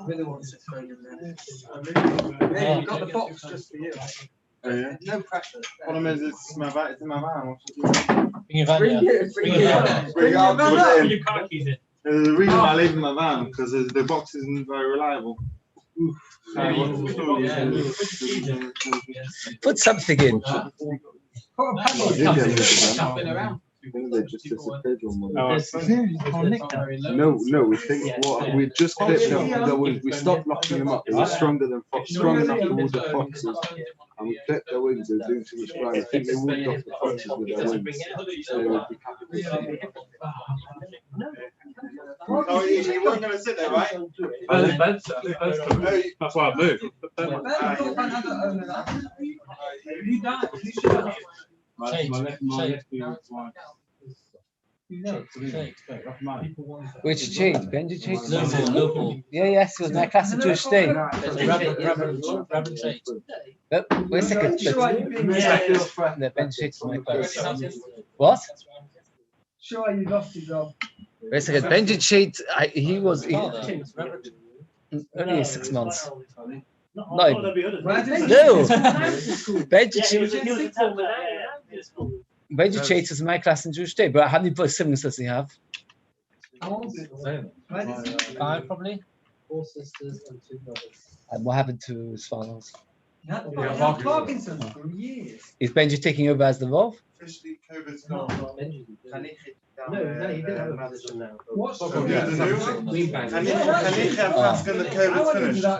Really wants to throw in there. Yeah, you've got the box just for you. Oh, yeah? No pressure. Problem is, it's in my van. Bring your van, yeah. Bring your car keys in. There's a reason why I leave in my van, because the box isn't very reliable. Put something in. They just disappeared one Oh, No, we think what we just clipped them. We stopped locking them up. They were stronger enough to hold the foxes, and we clipped their wings. They were doing too much flying. I think they would off the foxes with their wings, so they would decapitate. Oh, you weren't going to sit there, right? That's why I moved. Which change? Benji changed? Local. Yeah, yes, it was my class in Jewish day. Rabbi changed. But wait a second. No, Benji changed my class. What? Sure, you lost your job. Wait a second. Benji changed. He was only 6 months. No, Benji Chase is my class in Jewish day, but how many siblings does he have? Five, probably. 4 sisters and 2 brothers. And what happened to his fathers? Parkinson's for years. Is Benji taking over as the Rav? Officially, COVID's gone. No, he didn't have a position now. What's Who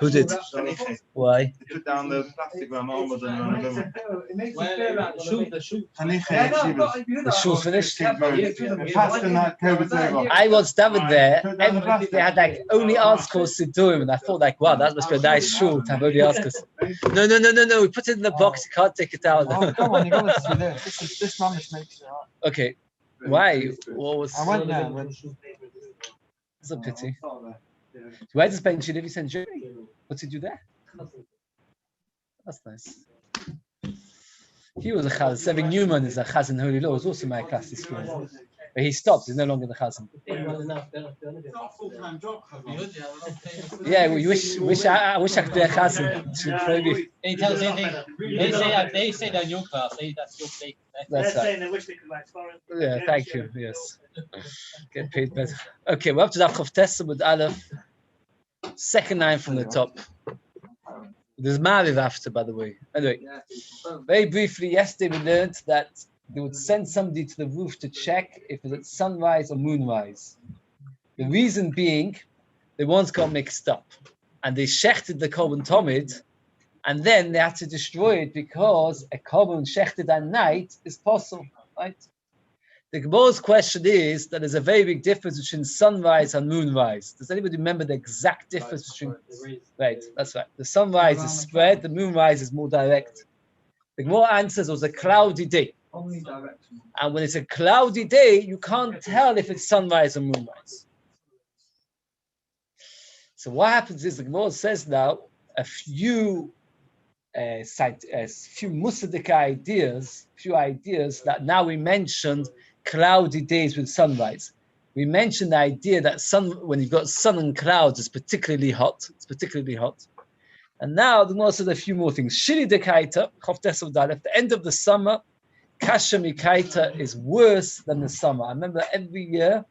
did? Why? They took down the plastic around Almond and The shul's finished. Past the night, COVID's over. I once davened there. They had like only articles to do him, and I thought like, wow, that must be a nice shul to have only articles. No. We put it in the box. You can't take it out. Oh, come on, you got to see this. This man just makes it up. Okay. Why? What was? I went there. It's a pity. Where does Benji live? He's in Germany. What's he do there? That's nice. He was a chazan. Seving Newman is a chazan Holy Law. Was also my class in school. But he stopped. He's no longer the chazan. Yeah, we wish I could be a chazan. He tells they say they're in your class. That's your state. That's right. They wish they could like foreign. Yeah, thank you. Yes. Get paid better. Okay, we're up to Daf Chof Tessa with Aleph. Second line from the top. There's Mariv after, by the way. Anyway, very briefly, yesterday we learned that they would send somebody to the roof to check if it's sunrise or moonrise. The reason being, they once got mixed up and they shechted the Korban Tomid, and then they had to destroy it because a Korban shechted at night is possible, right? The Gemara's question is that there's a very big difference between sunrise and moonrise. Does anybody remember the exact difference between? Right, that's right. The sunrise is spread, the moonrise is more direct. The Gemara answers it was a cloudy day. Only direction. And when it's a cloudy day, you can't tell if it's sunrise or moonrise. So what happens is the Gemara says now a few Musadik ideas, that now we mentioned cloudy days with sunrise. We mentioned the idea that when you've got sun and clouds, it's particularly hot. And now the Gemara says a few more things. Shiri dekaita, Chof Tessa of Dalef, the end of the summer, Kasha Mikaita is worse than the summer. I remember every year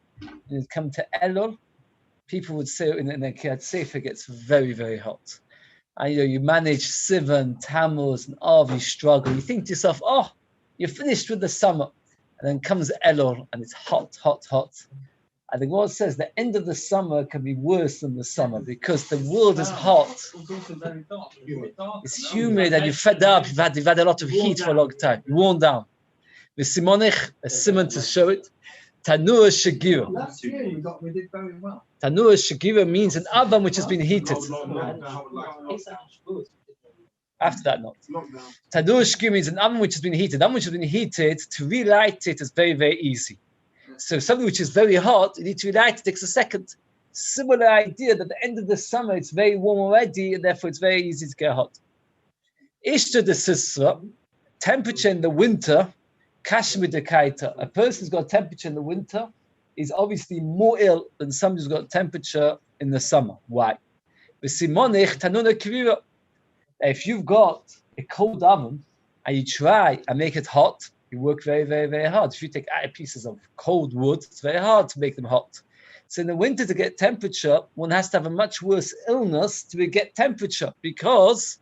when it come to Elul, people would say in the Kiryat Sefer gets very, very hot. And you manage Sivan, Tammuz, and Av, you struggle. You think to yourself, oh, you're finished with the summer. And then comes Elul, and it's hot. And the Gemara says the end of the summer can be worse than the summer because the world is hot. It's humid, and you're fed up. You've had a lot of heat for a long time. You're worn down. The Simonich, a simon to show it. Tanua Shagira. Last year we did very well. Tanua Shagira means an oven which has been heated. After that, not. Tanua Shagira means an oven which has been heated. An oven which has been heated, to relight it is very, very easy. So something which is very hot, you need to relight it, takes a second. Similar idea that at the end of the summer, it's very warm already, and therefore it's very easy to get hot. Ishta de Sisra, temperature in the winter Kashmir de Kaita. A person who's got temperature in the winter is obviously more ill than somebody who's got temperature in the summer. Why? If you've got a cold oven and you try and make it hot, you work very, very, very hard. If you take pieces of cold wood, it's very hard to make them hot. So in the winter, to get temperature, one has to have a much worse illness to get temperature, because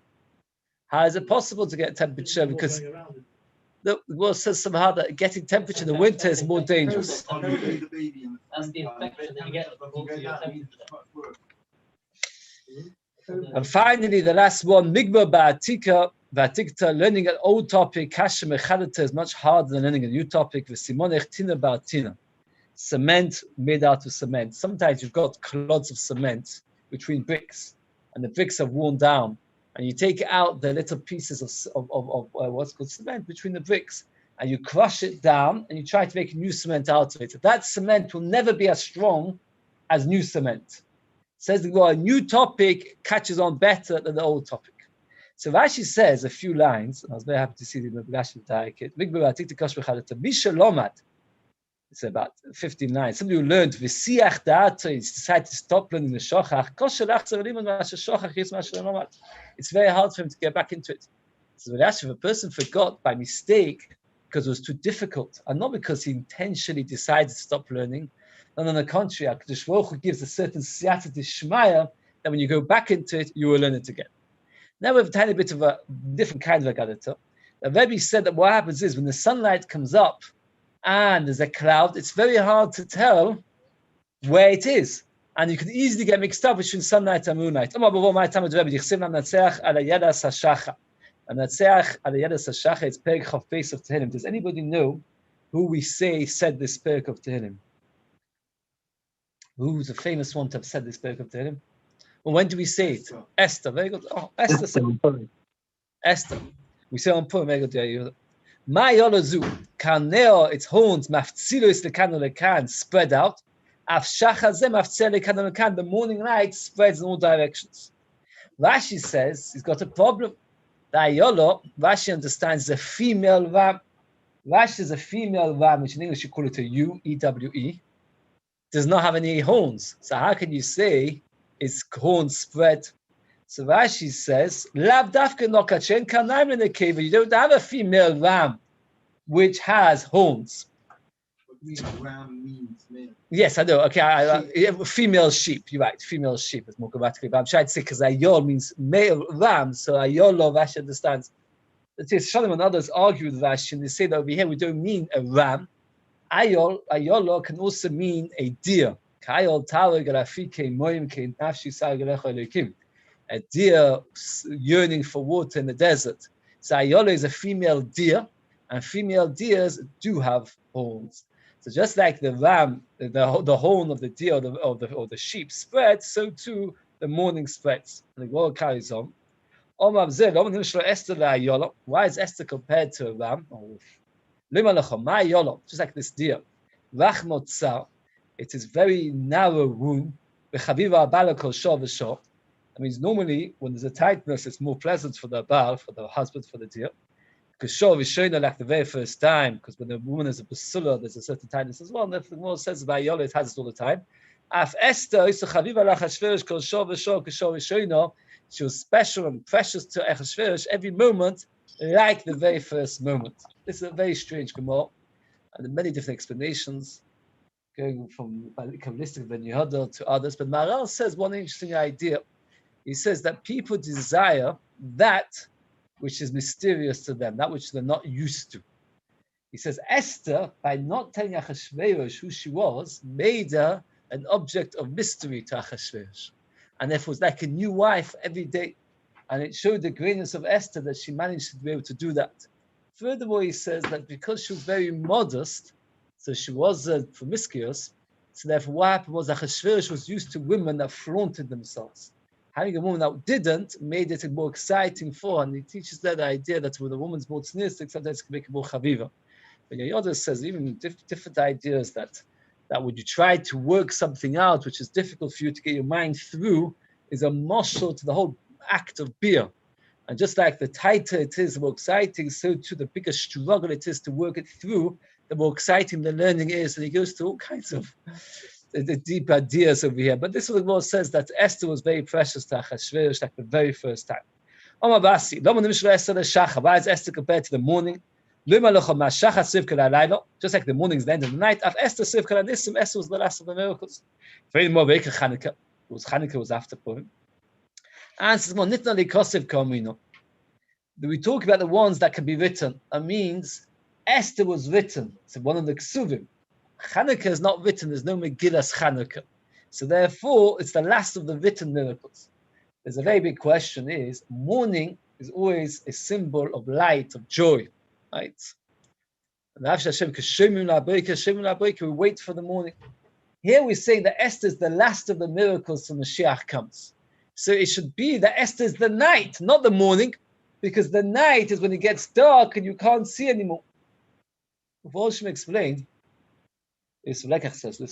how is it possible to get temperature? Because the world says somehow that getting temperature in the winter is more dangerous. That's the infection that you get before your temperature. And finally, the last one, Migba Ba'atika, Ba'atikta, learning an old topic, Kasha Mechadata, is much harder than learning a new topic, V'simonech Tina Ba'atina. Cement made out of cement. Sometimes you've got clods of cement between bricks, and the bricks have worn down, and you take out the little pieces of what's called cement between the bricks, and you crush it down, and you try to make new cement out of it. That cement will never be as strong as new cement. Says the Gemara, a new topic catches on better than the old topic. So Rashi says a few lines, and I was very happy to see the Rashi Daikit. It's about 15 lines. Somebody who learned V'siach da'ato, he decided to stop learning the Shochach. It's very hard for him to get back into it. So if a person forgot by mistake because it was too difficult, and not because he intentionally decided to stop learning, and on the contrary, HaKadosh Baruch Hu gives a certain siyata d'shmaya that when you go back into it, you will learn it again. Now we have a tiny bit of a different kind of Agadata. The Rabbi said that what happens is when the sunlight comes up and there's a cloud, it's very hard to tell where it is. And you can easily get mixed up between sunlight and moonlight. It's Perek Chav Beis of Tehillim. Does anybody know who we say said this Perek of Tehillim? Who's a famous one to have said this Perek of Tehillim? Well, when do we say it? Esther. Very good. Oh, Esther said it. Esther. We say on Purim. Very good. Ma yolazu kaneo, its horns maftzilo is lekano lekan, spread out. Afshacha ze maftzil lekano lekan. The morning light spreads in all directions. Rashi says he's got a problem. The ayolo, Rashi understands the female ram. Rashi is a female ram, which in English you call it a ewe, E-W-E. Does not have any horns. So how can you say its horns spread? So Rashi says, Lav dafka nokachen kanaim in the cave. You don't have a female ram which has horns. Ram means male. Yes, I know. Okay, female sheep. You're right. Female sheep is more grammatically. But I'm trying to say because ayol means male ram. So ayolo, Rashi understands. Shalom and others argue with Rashi, and they say that over here we don't mean a ram. Ayolo can also mean a deer. A deer yearning for water in the desert. So ayolo is a female deer, and female deers do have horns. So just like the ram, the horn of the deer or the sheep spreads, so too the morning spreads. And the Gemara carries on. Why is Esther compared to a ram? Just like this deer. It is very narrow womb. That means normally when there's a tightness, it's more pleasant for the Baal, for the husband, for the deer. Because Shov is showing like the very first time, because when the woman is a basula, there's a certain tightness as well. And that's the Gemara says about Yola, it has it all the time. She was special and precious to Achashverosh every moment, like the very first moment. This is a very strange Gemara, and there are many different explanations, going from Kabbalistic Ben Yehuda to others. But Maharal says one interesting idea. He says that people desire that which is mysterious to them, that which they're not used to. He says Esther, by not telling Achashverosh who she was, made her an object of mystery to Achashverosh. And therefore, it was like a new wife every day. And it showed the greatness of Esther that she managed to be able to do that. Furthermore, he says that because she was very modest, so she wasn't promiscuous, so therefore what happened was that Achashverosh was used to women that flaunted themselves. Having a woman that didn't made it more exciting for her. And he teaches that idea that when a woman's more tznistic, sometimes it can make it more chaviva. But Yehuda says even different ideas that when you try to work something out which is difficult for you to get your mind through is a marshal to the whole act of beer. And just like the tighter it is, the more exciting, so too the bigger struggle it is to work it through, the more exciting the learning is. And he goes to all kinds of the deep ideas over here. But this is what the Lord says, that Esther was very precious to Achashverosh, like the very first time. Why is Esther compared to the morning? Just like the morning is the end of the night, Esther was the last of the miracles. Chanukah was after Purim. And we talk about the ones that can be written. That means Esther was written. So one of the Ksuvim. Chanukah is not written. There's no Megillas Chanukah. So therefore, it's the last of the written miracles. There's a very big question is, morning is always a symbol of light, of joy. Right? We wait for the morning. Here we're saying that Esther is the last of the miracles till Mashiach comes. So it should be that Esther is the night, not the morning, because the night is when it gets dark and you can't see anymore. Volshim explained, listen,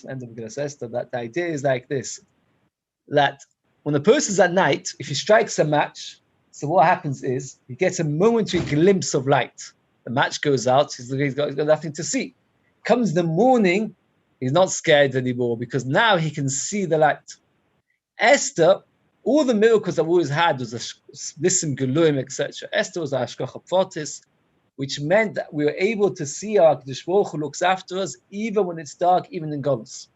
end of Esther, that the idea is like this, that when a person's at night, if he strikes a match, so what happens is he gets a momentary glimpse of light. The match goes out, he's got nothing to see. Comes the morning, he's not scared anymore because now he can see the light. Esther, all the miracles that we always had was a listen, geluim, etc. Esther was a hashgacha pratis, which meant that we were able to see our Kadosh Baruch Hu looks after us even when it's dark, even in Golus.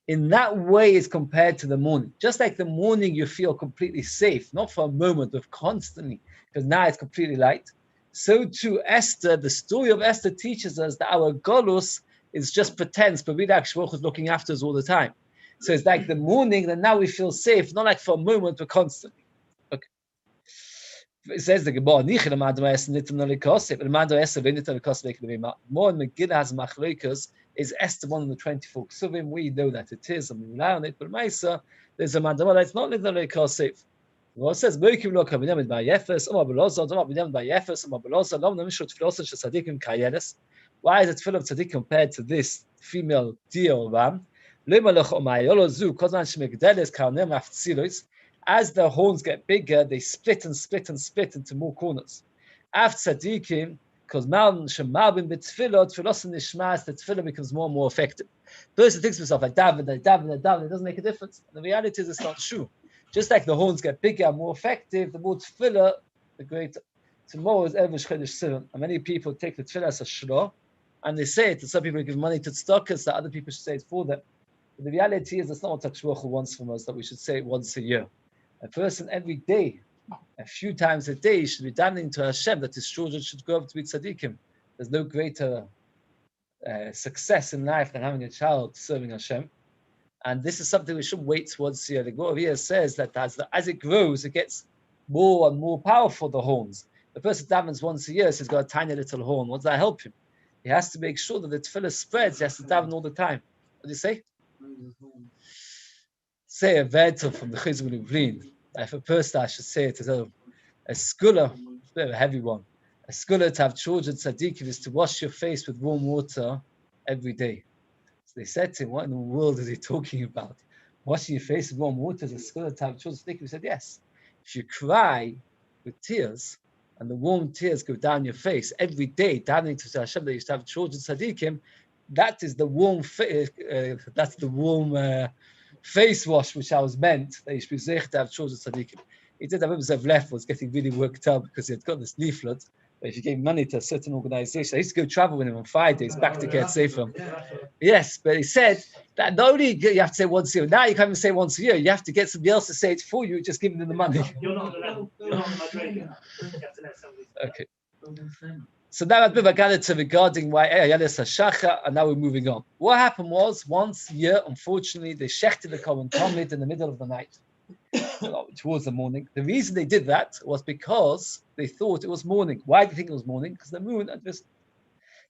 In that way, it's compared to the morning. Just like the morning, you feel completely safe, not for a moment, but constantly, because now it's completely light. So too, Esther, the story of Esther teaches us that our Golus is just pretense, but really Kadosh Baruch Hu is looking after us all the time. So it's like the morning, and now we feel safe, not like for a moment, but constantly. Okay. It says the Gemara, more in Megillah has machlokes. Is Esther one of the 24 ksuvim? We know that it is, and we rely on it. But Maisa, there's a mandama that's not Nitnali Kosef. The Gemara says, "Mokim lo kavinim by Yefes, Omar Beloza, Omar Binim by Yefes, Omar Beloza, Lom Nemishut Filosa Shasadikim Kayeles." Why is it full of tzaddik compared to this female deer or ram? As the horns get bigger, they split and split and split into more corners. After tzaddikim, because the tefillah becomes more and more effective. Person thinks to himself, like daven, it doesn't make a difference. And the reality is it's not true. Just like the horns get bigger and more effective, the more tefillah, the greater. Tomorrow is Erev Chodesh Sivan, and many people take the tefillah as a shlo, and they say it, and some people give money to tzedakahs, that other people should say it for them. But the reality is that's not what Kadosh Baruch Hu wants from us, that we should say it once a year. A person every day, a few times a day, should be davening to Hashem that his children should grow up to be tzaddikim. There's no greater success in life than having a child serving Hashem. And this is something we shouldn't wait once a year. The Gemara here says that as it grows, it gets more and more powerful, the horns. The person davens once a year, so he's got a tiny little horn. What does that help him? He has to make sure that the tefillah spreads. He has to daven all the time. What do you say? Say a verta from the Chizuk Lublin. If a person, I should say it as a scholar, a bit of a heavy one. A scholar to have children tzaddikim is to wash your face with warm water every day. So they said to him, what in the world is he talking about? Washing your face with warm water as a scholar to have children tzaddikim? He said, yes. If you cry with tears, and the warm tears go down your face every day, davening to Hashem that you should have children tzaddikim, that is the warm face wash which I was meant that you should be zeich to have children tzaddikim. He did. I remember Zev Lef was getting really worked up because he had got this leaflet. But if you gave money to a certain organization, I used to go travel with him on Fridays back to get Sefer. Yes, but he said that not only you have to say once a year, now you can't even say once a year. You have to get somebody else to say it for you, just giving them the money. You're not on the Madrid. You have to let somebody. Okay. So now I've been regarding why Yalis Hashacha, and now we're moving on. What happened was, once a year, unfortunately, they shechted the Kohen Talmud in the middle of the night, towards the morning. The reason they did that was because they thought it was morning. Why do you think it was morning? Because the moon had risen.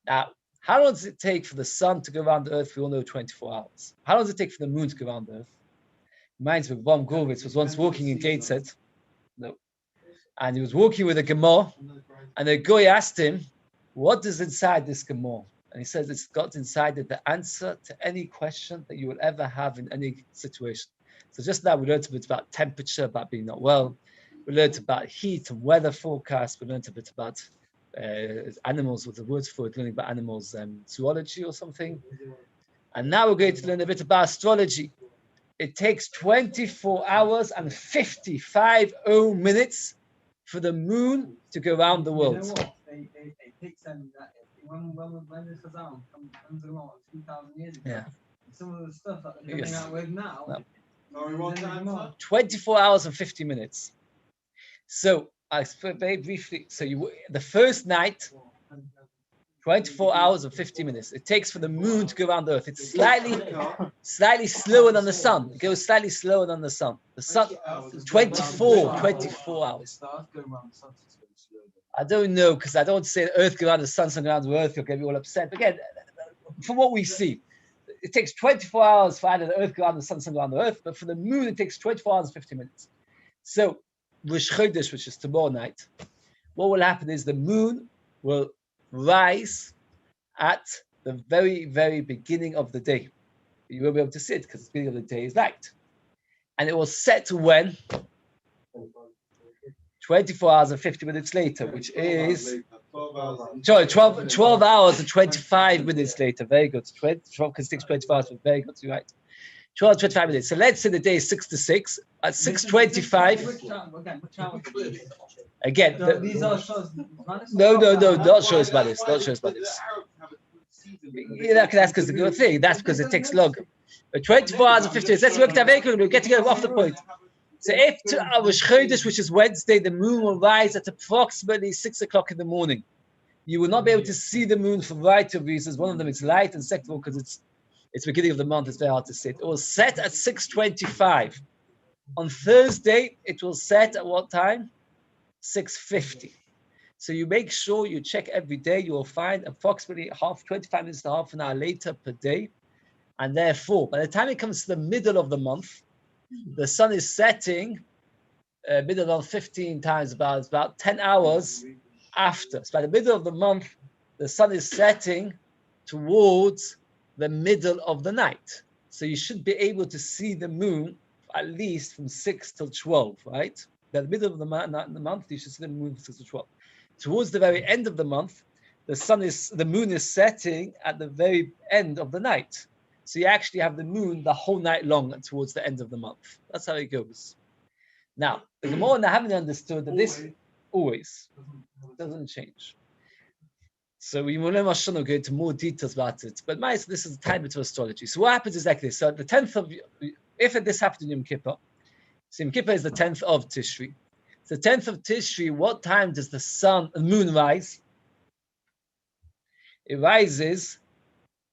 Now, how long does it take for the sun to go around the earth? We all know 24 hours. How long does it take for the moon to go around the earth? Reminds me of Ron Gorwitz was once walking in Gateshead. No. And he was walking with a Gemara, and the guy asked him, what is inside this Gemara? And he says it's got inside it the answer to any question that you will ever have in any situation. So just now we learned a bit about temperature, about being not well. We learned about heat and weather forecast. We learned a bit about animals with the words for it, learning about animals, zoology or something. And now we're going to learn a bit about astrology. It takes 24 hours and 55 minutes for the moon to go around the world. You know what? It takes them that when the Chazal comes along 2,000 years ago. Yeah. Some of the stuff that they're coming out with now. No. Sorry, one time. 24 hours and 50 minutes. So I explain very briefly. So the first night, 24 hours and 50 minutes. It takes for the moon to go around the earth. It's slightly slower than the sun. It goes slightly slower than the sun. The sun, 24 hours. I don't know, because I don't say Earth go around the sun, sun go around the earth, you'll get me all upset. But again, from what we see, it takes 24 hours for either the Earth go around the sun, sun go around the earth, but for the moon, it takes 24 hours and 50 minutes. So, Rosh Chodesh, which is tomorrow night, what will happen is the moon will rise at the very, very beginning of the day. You won't be able to see it because the beginning of the day is light. And it will set when? 24 hours and 50 minutes later, which is 12 hours and 25 minutes later. Very good. 12 because it takes 24 hours. Very good. You're right. 12, 25 minutes. So let's say the day is 6 to 6. At 6:25. Again, These are shows. no, not shows about this. Not shows about this. Yeah, that's because the good thing. That's because it takes long. But 24 hours and 50 minutes. Let's work that very quickly. We're getting off the point. So if to Rosh Chodesh, which is Wednesday, the moon will rise at approximately 6 o'clock in the morning. You will not be able to see the moon for a variety of reasons. One of them is light, and second of all, because it's beginning of the month, it's very hard to see it. It will set at 6:25. On Thursday, it will set at what time? 6:50. So you make sure you check every day. You will find approximately 25 minutes to half an hour later per day. And therefore, by the time it comes to the middle of the month, the sun is setting middle of 15 times, about 10 hours after. So by the middle of the month, the sun is setting towards the middle of the night. So you should be able to see the moon at least from 6 till 12, right? By the middle of the month, you should see the moon from 6 to 12. Towards the very end of the month, the moon is setting at the very end of the night. So you actually have the moon the whole night long towards the end of the month. That's how it goes. Now, the Gemara and I haven't understood that this always doesn't change. So we will go into more details about it. But this is a tiny bit of astrology. So what happens is like this. So the 10th of, if this happened in Yom Kippur, so Yom Kippur is the 10th of Tishri. So 10th of Tishri, what time does the moon rise? It rises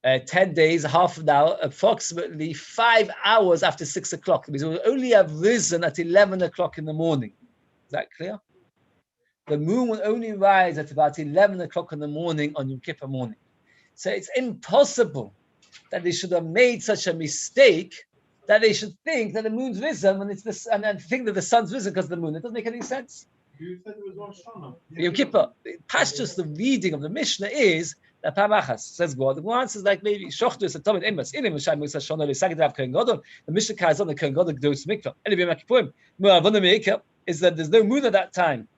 10 days, half an hour, approximately 5 hours after 6 o'clock. It means it will only have risen at 11 o'clock in the morning. Is that clear? The moon will only rise at about 11 o'clock in the morning on Yom Kippur morning. So it's impossible that they should have made such a mistake that they should think that the moon's risen when it's this, and think that the sun's risen because of the moon. It doesn't make any sense. You said it was Rosh Hashanah. Yom Kippur, past just the reading of the Mishnah is that Pamachas says God. The one says like maybe Shochtus and Tomit Emas Ilim Shai Musa Shona Le Sagadav Kohen Gadol. The Mishnah carries on the Kohen Gadol goes to Mikvah. Anyway, Makipurim. Mu'avon Meikah is that there's no moon at that time.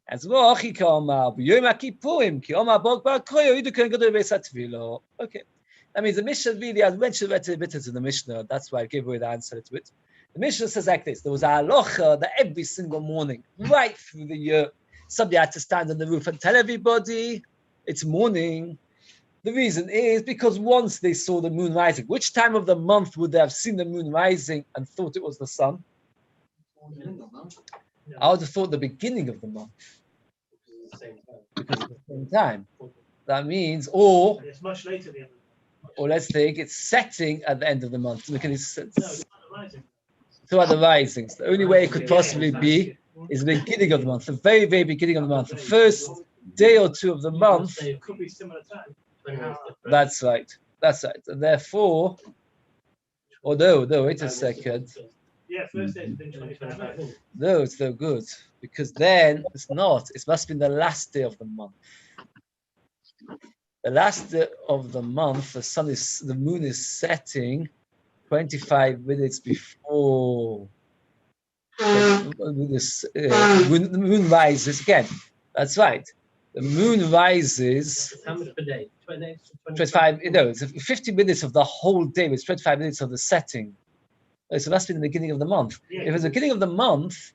As well, Achi Kama Yoma Kipurim Ki Oma Bog Bar Koyo Yidu Kohen Gadol Beisat Tvilo. Okay, that means the Mishnah really, I mentioned it a bit into the Mishnah. That's why I gave away the answer to it. The Mishnah says like this: there was a halacha that every single morning, right through the year, somebody had to stand on the roof and tell everybody it's morning. The reason is because once they saw the moon rising, which time of the month would they have seen the moon rising and thought it was the sun? I would have thought the beginning of the month. Because it's the same time. That means, or it's much later at the end of the month. Or let's think it's setting at the end of the month. Look at this. No, it's not the rising. Two other risings. The only way it could possibly be is the beginning of the month, the very, very beginning of the month, the first day or two of the month. It could be similar time. That's right. That's right. And therefore, no, wait a second. Yeah, first day has been 25 minutes. No, it's no good. Because then it's not. It must be the last day of the month. The last day of the month, the moon is setting 25 minutes before. The moon rises again. That's right. The moon rises. How much per day? 25. No, it's 50 minutes of the whole day. It's 25 minutes of the setting. Oh, so that's been the beginning of the month. If it's the beginning of the month,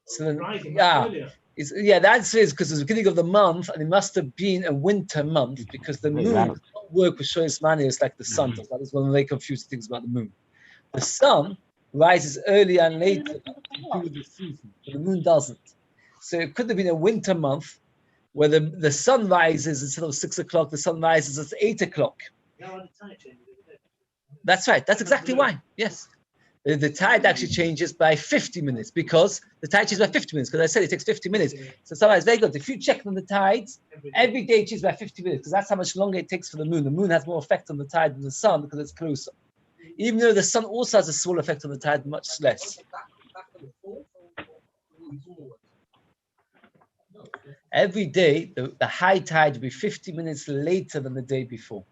so then, the answer is because it's the beginning of the month, and it must have been a winter month because the moon does not work with Shoyes Manius like the sun does. That is one of the very confusing things about the moon. The sun rises earlier and later to do with the season, but the moon doesn't. So it could have been a winter month where the sun rises instead of 6 o'clock, the sun rises at 8 o'clock. That's right. That's exactly why. Yes. The tide actually changes by 50 minutes because the tide changes by 50 minutes because I said it takes 50 minutes. So sometimes very good. If you check on the tides, every day changes by 50 minutes because that's how much longer it takes for the moon. The moon has more effect on the tide than the sun because it's closer. Even though the sun also has a small effect on the tide, much less. Every day, the high tide will be 50 minutes later than the day before.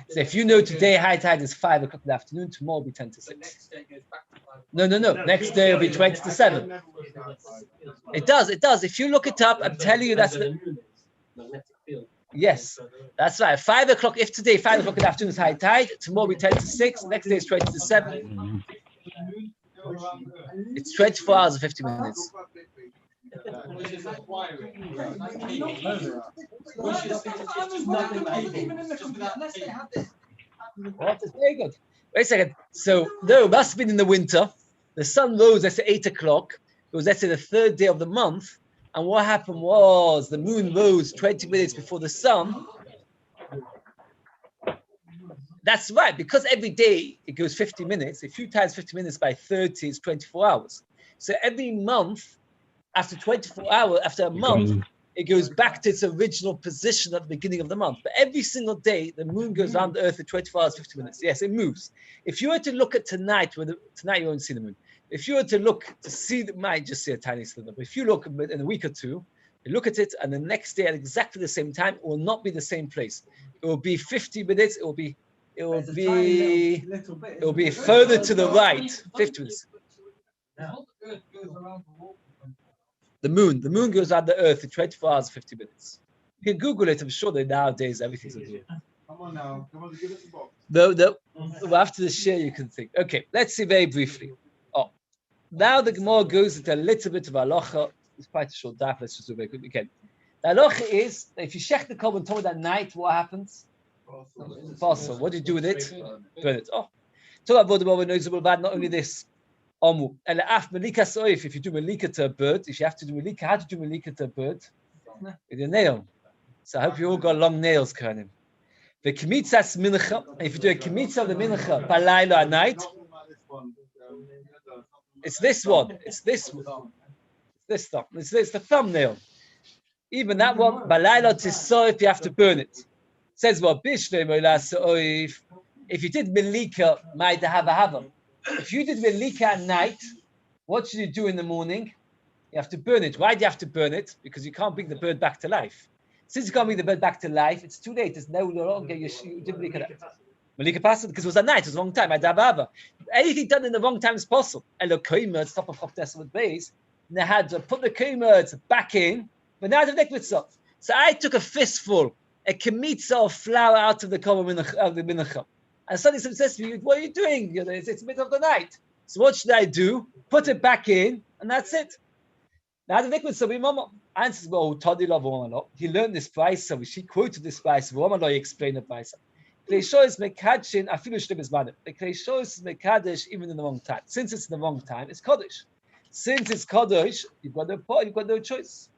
So if you know today high tide is 5 o'clock in the afternoon, tomorrow will be 10 to 6. No. Next day will be 20 to 7. It does. If you look it up, I'm telling you that's the magnetic field. Yes, that's right. 5 o'clock. If today 5 o'clock in the afternoon is high tide, tomorrow will be 10 to 6. Next day is 20 to 7. It's 24 hours and 50 minutes. What is very good. Wait a second. So no, it must have been in the winter. The sun rose, let's say 8 o'clock. It was, let's say, the third day of the month. And what happened was the moon rose 20 minutes before the sun. That's right, because every day it goes 50 minutes. If you times 50 minutes by 30, it's 24 hours. So every month, after 24 hours, after a month, it goes back to its original position at the beginning of the month. But every single day, the moon goes around the earth in 24 hours, 50 minutes. Yes, it moves. If you were to look at tonight, tonight you won't see the moon. If you were to look to see, you might just see a tiny sliver. But if you look in a week or two, you look at it, and the next day at exactly the same time, it will not be the same place. It will be 50 minutes. It will be further to the right. 50 minutes. The moon goes around the earth in 24 hours, 50 minutes. You can Google it. I'm sure that nowadays everything's a Google. Come on now. Come on, give us the box. After the share, you can think. Okay, let's see very briefly. Now the Gemara goes into a little bit of halacha. It's quite a short daf. Let's just do it very quickly again. The halacha is that if you shech the korban toward at night, what happens? Fossil. What do you do with it? Burn it. Not only this. If you do malika to a bird, if you have to do malika, how to do malika to a bird? With your nail. So I hope you all got long nails, Kohanim. The kmitzas mincha. If you do a kmitzah of the mincha balayla at night, it's this one. It's this one. This stuff. It's the thumbnail. Even that one, balayla tisoif, you have to burn it. It says what if you did malika, might have a hava. If you did malika at night, what should you do in the morning? You have to burn it. Why do you have to burn it? Because you can't bring the bird back to life. Since you can't bring the bird back to life, it's too late. It's no longer you did malika. Malika passed because it was at night. It was a long time. Anything done in the wrong time is possible. And the koimer, top of Chof with Beis, they had to put the koimer back in, but now the mitzvah. So I took a fistful, a kemitza of flour out of the mincha. And suddenly someone says to me, what are you doing? It's middle of the night. So what should I do? Put it back in, and that's it. Now the mitzvah, Mama answers, well, he learned this price, so she quoted this price. He explained the price. The Kleishos is mekadesh even in the wrong time. Since it's in the wrong time, it's kodesh. Since it's kodesh, you've got no choice.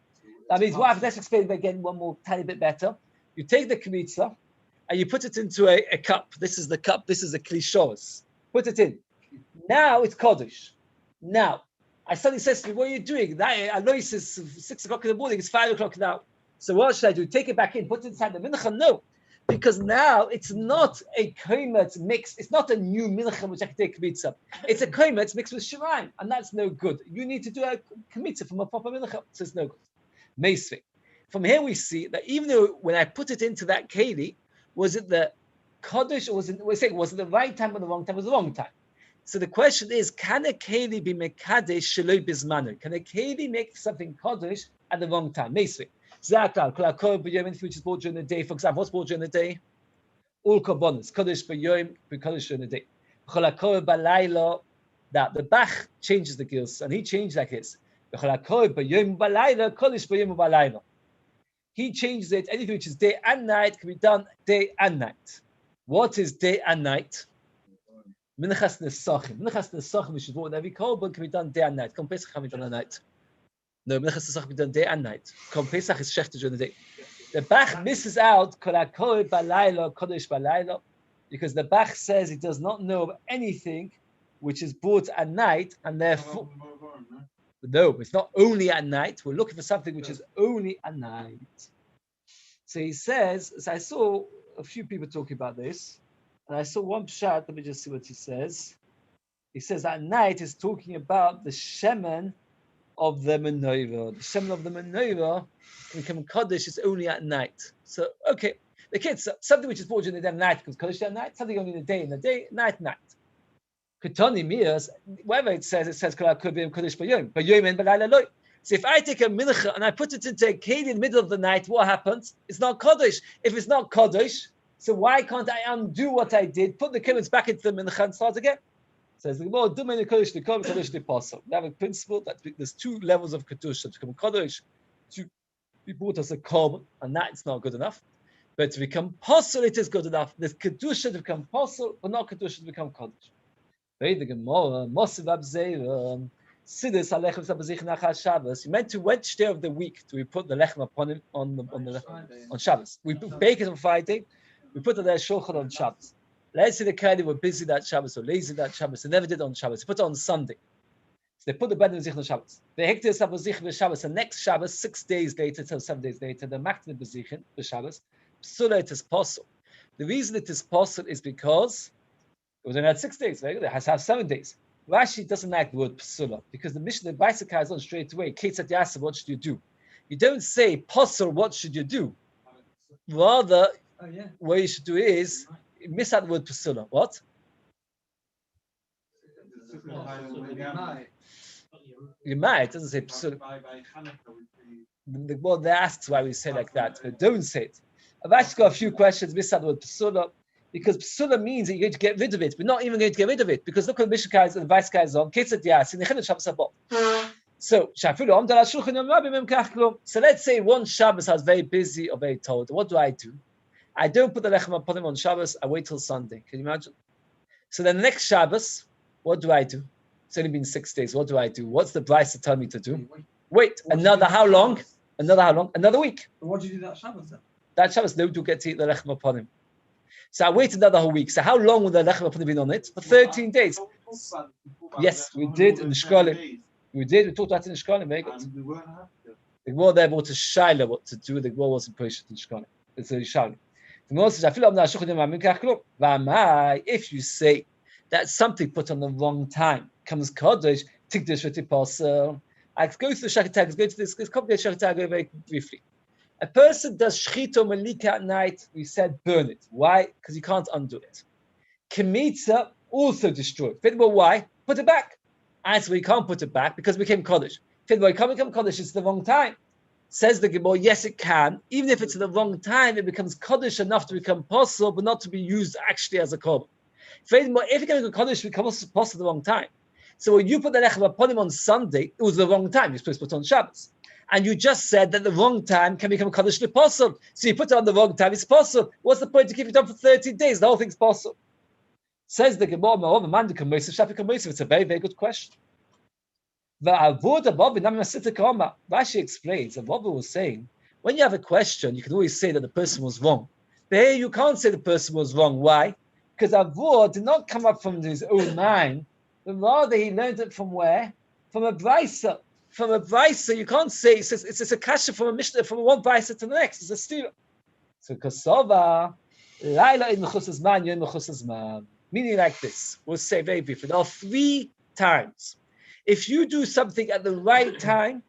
That means let's explain it again one more tiny bit better. You take the kmitza and you put it into a cup. This is the cup. This is the klishos. Put it in. Now it's kodesh. Now, I suddenly says to me, what are you doing? I know he says 6 o'clock in the morning. It's 5 o'clock now. So what should I do? Take it back in. Put it inside the mincha? No. Because now it's not a koimet mix. It's not a new mincha which I can take kmitza. It's a koimet mixed with shirayim, and that's no good. You need to do a kmitza from a proper mincha, so it's no good. Meisvei. From here we see that even though when I put it into that keli, was it the kodesh or was it the right time or the wrong time? It was the wrong time. So the question is, can a keli be mekadesh sheloi bizmanu? Can a keli make something kodesh at the wrong time? Basically, zakal kol hakol b'yom, which is bought during the day. For example, what's bought during the day? All korbanos, kodesh b'yom, kodesh during the day. Kol hakol b'layla, that the Bach changes the gills, and he changed like this. Kol hakol b'yom b'layla, kodesh b'yom b'layla. He changes it. Anything which is day and night can be done day and night. What is day and night? Minchas nesachim. Minchas nesachim, which is what every korban can be done day and night. Come Pesach can be done at night. No, minchas nesachim can be done day and night. Come Pesach is shechted during the day. The Bach misses out kol hakol b'layla, kodesh b'layla, because the Bach says he does not know of anything which is brought at night, and therefore, no, it's not only at night. We're looking for something which is only at night. So he says, as I saw a few people talking about this, and I saw one pshat. Let me just see what he says. He says at night is talking about the shemen of the menorah. The shemen of the menorah become kaddish is only at night. So okay, the kids, something which is brought during the day and night becomes kaddish at night. Something only in the day, night. Ketani mias, whatever it says could be kaddish b'yom and b'layla loy. So if I take a mincha and I put it into a keli in the middle of the night, what happens? It's not kaddish. If it's not kaddish, so why can't I undo what I did, put the kelimos back into the mincha and start again? Says the Gemara, do many kaddish likom, kaddish lipaso. We have a principle that there's two levels of kaddish. To become kaddish, to be brought as a korban, and that it's not good enough. But to become posel, it is good enough. There's kaddish to become posel, but not kaddish to become kaddish. The Gemara, Mosiv Abzeir, Sidus Alechem Sabazich Nachal Shabbos. You meant to which day of the week do we put the lechem upon him on Shabbos? We bake it on Friday. We put it there shulchan on Shabbos. Let's say the Kali were busy that Shabbos or lazy that Shabbos. They never did it on Shabbos. They put it on Sunday. So they put the bread in the Zich on Shabbos. They hekted it Sabazich Shabbos. And next Shabbos, 6 days later, till 7 days later, the makted Bezichin the Shabbos. Psula it is possible. The reason it is possible is because it was only had 6 days, right? It has to have 7 days. Rashi doesn't like the word psula because the Mishnah, the bicycle is on straight away. Ketzat Yasa, what should you do? You don't say posel, what should you do? Rather, what you should do is you miss out the word psula. What? You might. It doesn't say psula. The word there asks why we say like that, but don't say it. I've actually got a few questions. Miss out the word psula. Because psula means that you're going to get rid of it. We're not even going to get rid of it because look at the Mishnah guys and the vice guys on. So, so let's say one Shabbos I was very busy or very told. What do? I don't put the lechem upon him on Shabbos. I wait till Sunday. Can you imagine? So then the next Shabbos, what do? It's only been 6 days. What do? What's the Beis tell me to do? Wait. Another how long? Another week. But what do you do that Shabbos then? That Shabbos, no do get to eat the lechem upon him. So I waited another whole week. So how long will the lechem upon him be on it? For 13 days. Yes, we did in the Shkolim. We talked about it in the Shkolim. Very good. The Gemara there brought a Shaila what to do. The Gemara wasn't patient in Shkolim. It's a Shaila. The Gemara says, if you say that something put on the wrong time comes Kodesh, Tikdish v'tipasel. I go through the Shachatag. Go to this. Let's complicate Shachatag very briefly. A person does shchito malika at night, we said burn it. Why? Because you can't undo it. Kemitza, also destroy it. Why? Put it back. Answer, we can't put it back because it became Kodesh. It can't become Kodesh, it's the wrong time. Says the Gemara, yes it can. Even if it's the wrong time, it becomes Kodesh enough to become possible, but not to be used actually as a korban. If it can become Kodesh, it becomes possible the wrong time. So when you put the lechem upon him on Sunday, it was the wrong time. You're supposed to put it on Shabbos. And you just said that the wrong time can become Kaddish L'Posel. So you put it on the wrong time, it's possible. What's the point to keep it on for 30 days? The whole thing's possible. Says the Gemara, it's a very, very good question. Rashi explains that Rabbi was saying, when you have a question, you can always say that the person was wrong. But here you can't say the person was wrong. Why? Because Avur did not come up from his own mind, but rather he learned it from where? From a Brisa. From a Brisa, you can't say it's a kasha from a Mishnah, from one Brisa to the next. It's a steer. So Kosova, Laila in Mechusas Man, Yom Mechusas Man. Meaning like this. We'll say very briefly. There are 3 times. If you do something at the right time,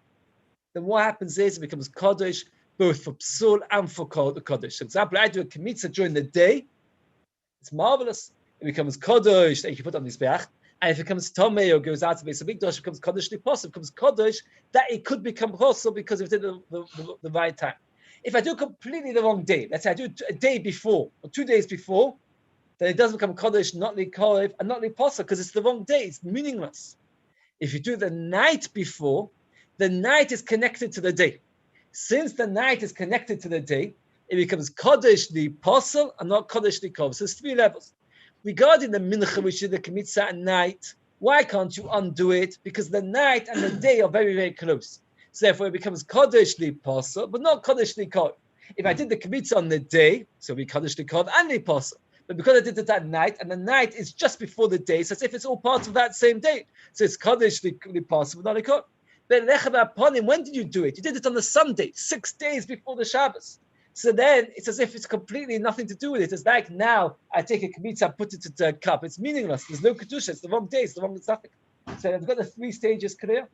then what happens is it becomes Kodesh, both for Psul and for Kodesh. For example, I do a Kemitza during the day. It's marvelous. It becomes Kodesh that you can put on this Beach. And if it comes Tomei or goes out to Beis Hamikdash, it becomes Kodesh Liposim, becomes Kodesh, that it could become Chosel because it did the right time. If I do completely the wrong day, let's say I do a day before or 2 days before, then it doesn't become Kodesh, not Likorev, and not Liposim because it's the wrong day. It's meaningless. If you do the night before, the night is connected to the day. Since the night is connected to the day, it becomes Kodesh Liposim and not Kodesh Likorev. So it's 3 levels. Regarding the mincha, which is the kmitza at night, why can't you undo it? Because the night and the day are very, very close. So therefore, it becomes kodesh li pasal, but not kodesh li kod. If I did the kmitza on the day, so it would be kodesh li kod and li pasal. But because I did it at night, and the night is just before the day, so it's if it's all part of that same day. So it's kodesh li pasal, but not li kod. But upon him, when did you do it? You did it on the Sunday, 6 days before the Shabbos. So then it's as if it's completely nothing to do with it. It's like now I take a kmitza, put it into a cup. It's meaningless. There's no kedusha. It's the wrong day. It's the wrong nothing. So I've got the 3 stages clear.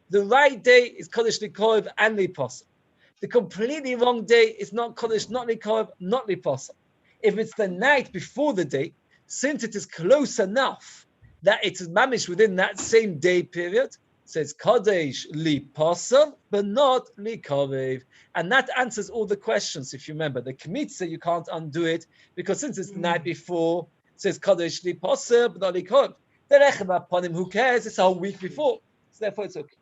The right day is kodesh likorev and liposel. The completely wrong day is not kodesh, not likorev, not liposel. If it's the night before the day, since it is close enough that it's mamish within that same day period, so it's kodesh liposel, but not likorev. And that answers all the questions. If you remember, the kmitza, you can't undo it because since it's the night before, so it's kodesh liposel, but not likorev. The lechem upon him, who cares? It's a whole week before. So therefore it's okay.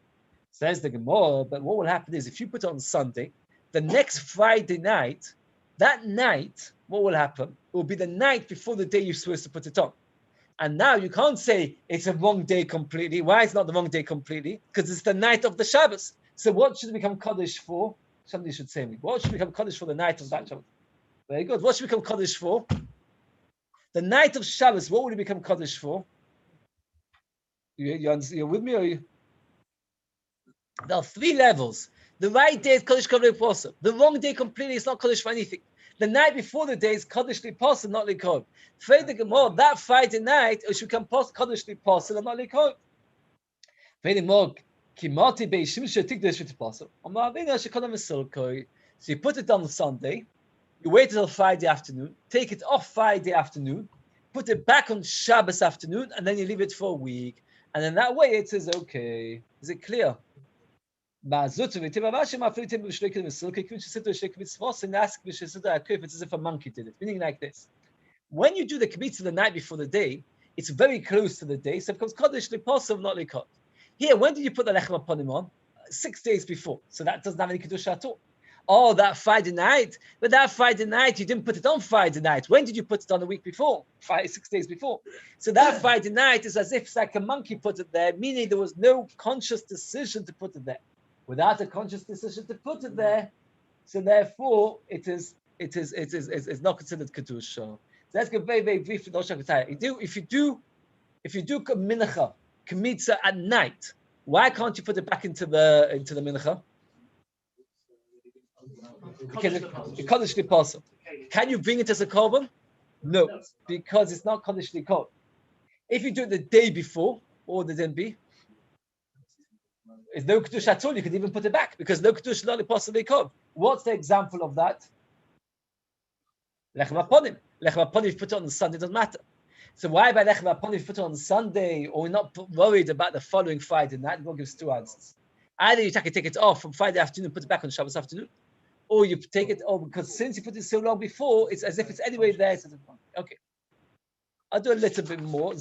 Says the Gemara, but what will happen is if you put it on Sunday, the next Friday night, that night, what will happen? It will be the night before the day you're supposed to put it on. And now you can't say it's a wrong day completely. Why is it not the wrong day completely? Because it's the night of the Shabbos. So what should become Kaddish for? Somebody should say me. What should become Kaddish for the night of that Shabbos? Very good. What should become Kaddish for? The night of Shabbos, what would it become Kaddish for? You're with me or you? There are 3 levels. The right day is Kaddish Kavli Possum. The wrong day completely is not Kaddish for anything. The night before the day is Kaddish Possum, not Likod. Fade the Gemara, that Friday night, it should become Kaddish Possum and not Likod. Fade the Gemara, Kimati Beis Shimsha Tikdash with Possum. So you put it on Sunday, you wait until Friday afternoon, take it off Friday afternoon, put it back on Shabbos afternoon, and then you leave it for a week. And in that way, it is okay. Is it clear? It's as if a monkey did it. Meaning like this. When you do the kmitza the night before the day, it's very close to the day, so it becomes Kaddish Liposov, not Likot. Here, when did you put the lechem upon him on? 6 days before. So that doesn't have any kedusha at all. Oh, that Friday night. But that Friday night, you didn't put it on Friday night. When did you put it on? A week before? 6 days before. So that Friday night is as if it's like a monkey put it there, meaning there was no conscious decision to put it there. Without a conscious decision to put it there, so therefore it's not considered kedusha. So let's go very, very briefly. If you do mincha, kmitza at night, why can't you put it back into the mincha? Kaddish liposel. Can you bring it as a korban? No, because it's not kaddish likod. If you do it the day before, what would it then be? It's no kedusha at all. You could even put it back because no kedusha not possibly likod. What's the example of that? Lechem aponim. Lechem aponim, if you put it on the Sunday, it doesn't matter. So why by lechem aponim if you put it on Sunday, or we're not worried about the following Friday night? We'll give us 2 answers. Either you take it off from Friday afternoon, put it back on Shabbos afternoon, or you take it off because since you put it so long before, it's as if it's anyway there. Okay. I'll do a little bit more.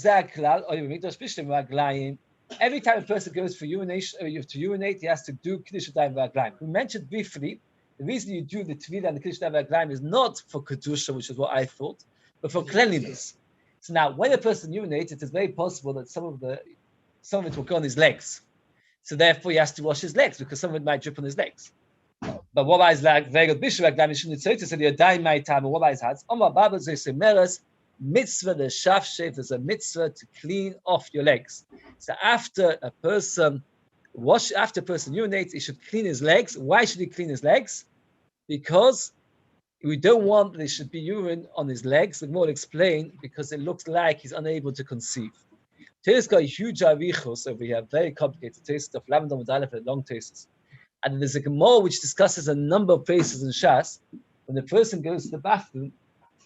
Every time a person goes for urination, to urinate, he has to do Kiddush Yadayim V'Raglayim. We mentioned briefly, the reason you do the Tefillah and the Kiddush Yadayim V'Raglayim is not for Kedusha, which is what I thought, but for cleanliness. So now, when a person urinates, it is very possible that some of it will go on his legs. So therefore, he has to wash his legs, because some of it might drip on his legs. But what is like, very good Bishop V'Raglayim, you shouldn't say to say, Yadayim my time, and what is has? Omar Baba Zesemeras, mitzvah the shafshev, there's a mitzvah to clean off your legs. So after a person urinates, he should clean his legs. Why should he clean his legs? Because we don't want there should be urine on his legs. The more explain because it looks like he's unable to conceive. Today's got a huge arichos over here, very complicated taste of lavender medalef and long tastes. And there's a Gemara which discusses a number of places in Shas. When the person goes to the bathroom,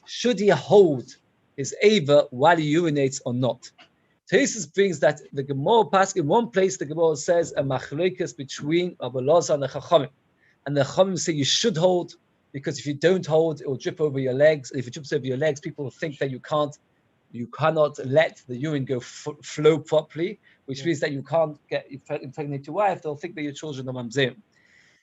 should he hold his Ava while he urinates or not? Tesis brings that the Gemara Pasuk in one place. The Gemara says a machlokes between Rabbi Elazar and the Chachamim, and the Chachamim say you should hold because if you don't hold, it will drip over your legs. And if it drips over your legs, people will think that you cannot let the urine flow properly, which means that you can't impregnate your wife. They'll think that your children are mamzerim.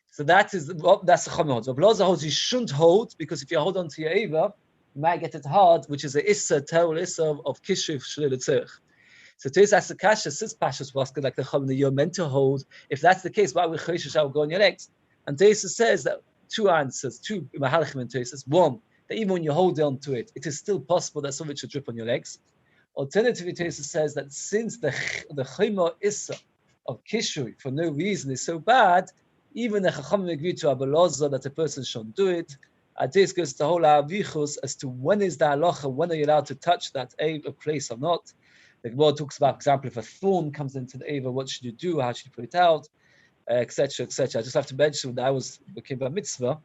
So that's the Chachamim holds. Rabbi Elazar holds you shouldn't hold because if you hold on to your Eva, you might get it hard, which is a issa, terrible issa of kishuv shlil tzirch. So Teis asks the kasha, since Pashas was like the Chachamim, you're meant to hold. If that's the case, why would Choshesh shall go on your legs? And Teis says that two answers, two mahalachim in Teis. One, that even when you hold on to it, it is still possible that some of it should drip on your legs. Alternatively, Teis says that since the chayma issa of kishuv for no reason is so bad, even the Chachamim agree to Rabbi Elazar that a person shouldn't do it. This goes to the whole avichus as to when is the halacha, when are you allowed to touch that a place or not. The Gemara talks about, for example, if a thorn comes into the Eva, what should you do? How should you put it out? Etc. Etc. I just have to mention that I became a mitzvah.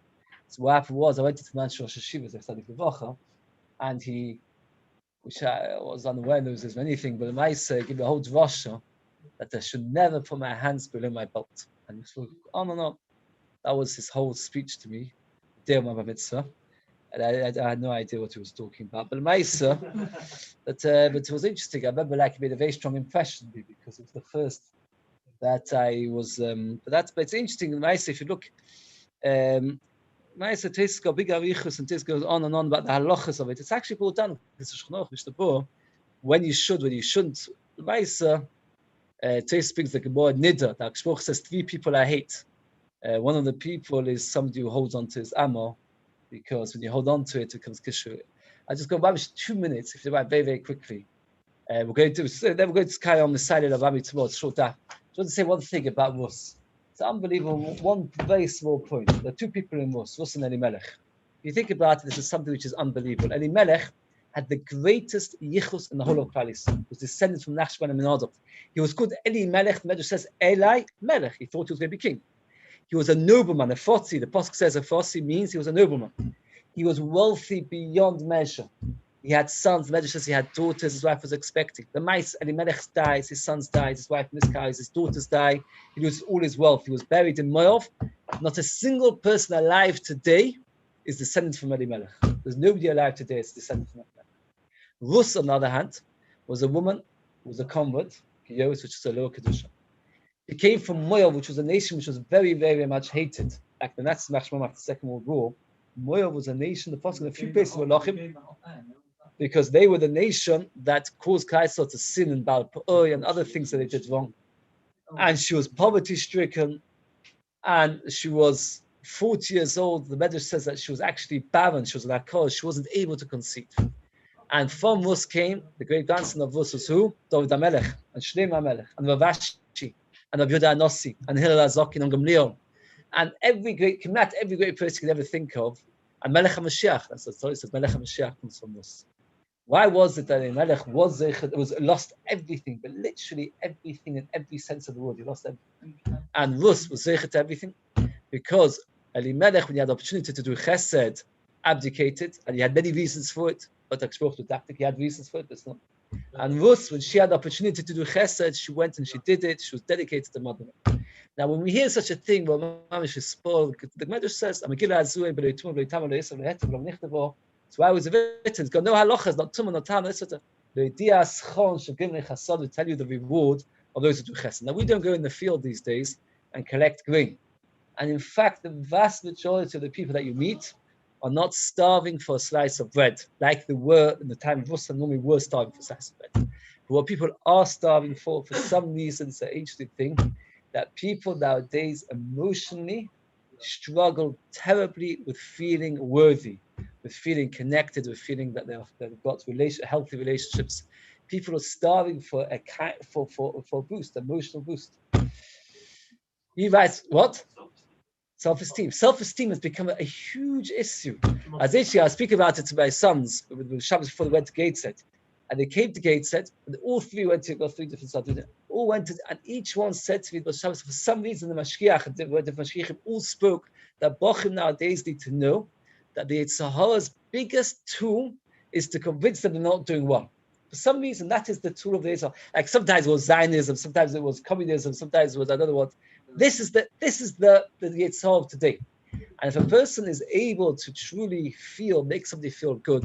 So what happened was I went to the man Rosh Hashivas, I studied Levacha, and which I was unaware there was anything, but the Maisa gave me a whole drasha that I should never put my hands below my belt. And he was like, oh no, that was his whole speech to me, day of my mitzvah. And I had no idea what he was talking about. But Maisa, but it was interesting. I remember it made a very strong impression on me because it was the first that I was. But it's interesting. Maisa, if you look, Maisa tastes got big arichus and tastes goes on and on about the halachas of it. It's actually brought down when you should, when you shouldn't. Maisa tastes brings the Gemara Nida. The Akshmoch says 3 people I hate. One of the people is somebody who holds on to his amor. Because when you hold on to it, it becomes kishur. I just go, Rabbi, 2 minutes, if you write very, very quickly. Then we're going to carry on the side of Rabbi tomorrow. It's short that. I just want to say one thing about Rus. It's unbelievable. One very small point. There are 2 people in Rus and Elimelech. If you think about it, this is something which is unbelievable. Elimelech had the greatest yichus in the whole of Klal Yisrael. He was descended from Nachshon and Menadov. He was called Elimelech. The Medrash says Eli Melech. He thought he was going to be king. He was a nobleman, a fotzi. The Pasuk says a fotzi means he was a nobleman. He was wealthy beyond measure. He had sons. The Medrash says he had daughters. His wife was expecting. The mice, Elimelech dies. His sons died. His wife miscarries. His daughters die. He loses all his wealth. He was buried in Moav. Not a single person alive today is descendant from Elimelech. There's nobody alive today is descendant from Elimelech. Rus, on the other hand, was a woman who was a convert, which is a lower kedusha. He came from Moav, which was a nation which was very, very much hated. Like the Nazis after the Second World War, Moav was a nation, the first in a few places were Lachim, because they were the nation that caused Kaisar to sin in Baal Peor and other things that they did wrong. And she was poverty-stricken, and she was 40 years old. The Medrash says that she was actually barren. She was an akor. She wasn't able to conceive. And from Rus came the great grandson of Rus was who? David HaMelech, and Shlomo HaMelech, and Ravashi, and Rabbi Yehuda Anossi, and Hillel HaZakin, and Gamliel, and every great person you can ever think of, and Melech HaMashiach. That's what the story says. Melech HaMashiach comes from Rus. Why was it that Melech was lost everything, but literally everything in every sense of the word? He lost everything, and Rus was zeichet to everything because Elimelech, when he had the opportunity to do Chesed, abdicated, and he had many reasons for it. But he had reasons for it. It's not. And Rus, when she had the opportunity to do Chesed, she went and she did it. She was dedicated to Mother. Now, when we hear such a thing, the Medrash says, so I was written, it's got no halachas, not tumah, not tam, etc. The dias chon shegim lechasad will tell you the reward of those who do chesed. Now, we don't go in the field these days and collect grain. And in fact, the vast majority of the people that you meet are not starving for a slice of bread, like they were in the time of Rus, normally were starving for a slice of bread. But what people are starving for some reason, it's an interesting thing, that people nowadays emotionally struggle terribly with feeling worthy, with feeling connected, with feeling that they've got healthy relationships. People are starving for a boost, emotional boost. He writes, what? Self-esteem. Self-esteem has become a huge issue. As actually, I speak about it to my sons with Shabbos before they went to Gateshead. And they came to Gateshead, and all 3 went to, got 3 different studies. All went to, and each one said to me, but Shabbos, for some reason, the Mashgiach all spoke that Bochim nowadays need to know that the Yitzhahara's biggest tool is to convince them they're not doing well. For some reason, that is the tool of the Yisroel. Like sometimes it was Zionism, sometimes it was communism, sometimes it was I don't know what. This is the Yisroel of today. And if a person is able to truly make somebody feel good,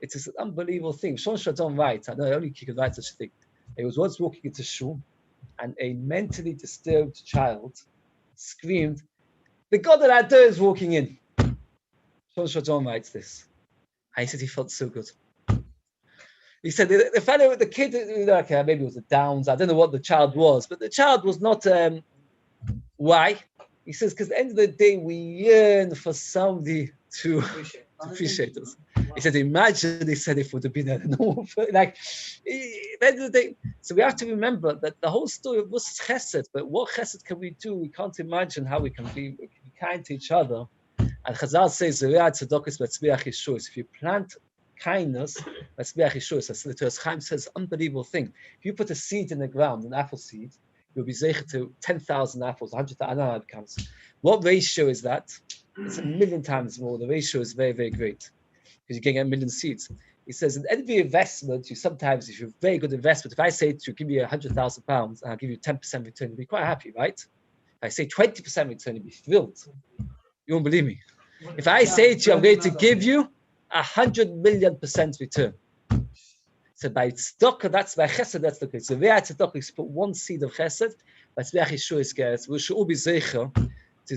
it is an unbelievable thing. Shon Shadon writes, I know only he could write such a thing. He was once walking into shul, and a mentally disturbed child screamed, "The God that I do is walking in." Shon Shadon writes this. And he said he felt so good. He said the fellow, the kid, okay, maybe it was a Downs, I don't know what the child was, but the child was not, why? He says, because at the end of the day, we yearn for somebody to appreciate us. He said, imagine, he said, if it would have been a normal, like, at the end of the day, so we have to remember that the whole story was chesed, but what chesed can we do? We can't imagine how we can be kind to each other. And Chazal says, if you plant kindness, as the Chaim says, unbelievable thing. If you put a seed in the ground, an apple seed, you'll be zeicher to 10,000 apples, 100,000, I don't know how it counts. What ratio is that? It's 1,000,000 times more. The ratio is very, very great because you're getting 1,000,000 seeds. He says, in every investment, you sometimes, if you're a very good investment, if I say to you, give me £100,000 and I'll give you 10% return, you'll be quite happy, right? If I say 20% return, you'll be thrilled. You won't believe me. If I say to you, I'm going to give you 100,000,000% return. So by tzedakah, that's by chesed, that's the case. So where tzedakah is put one seed of chesed, but Yisroel is we should all be zeicher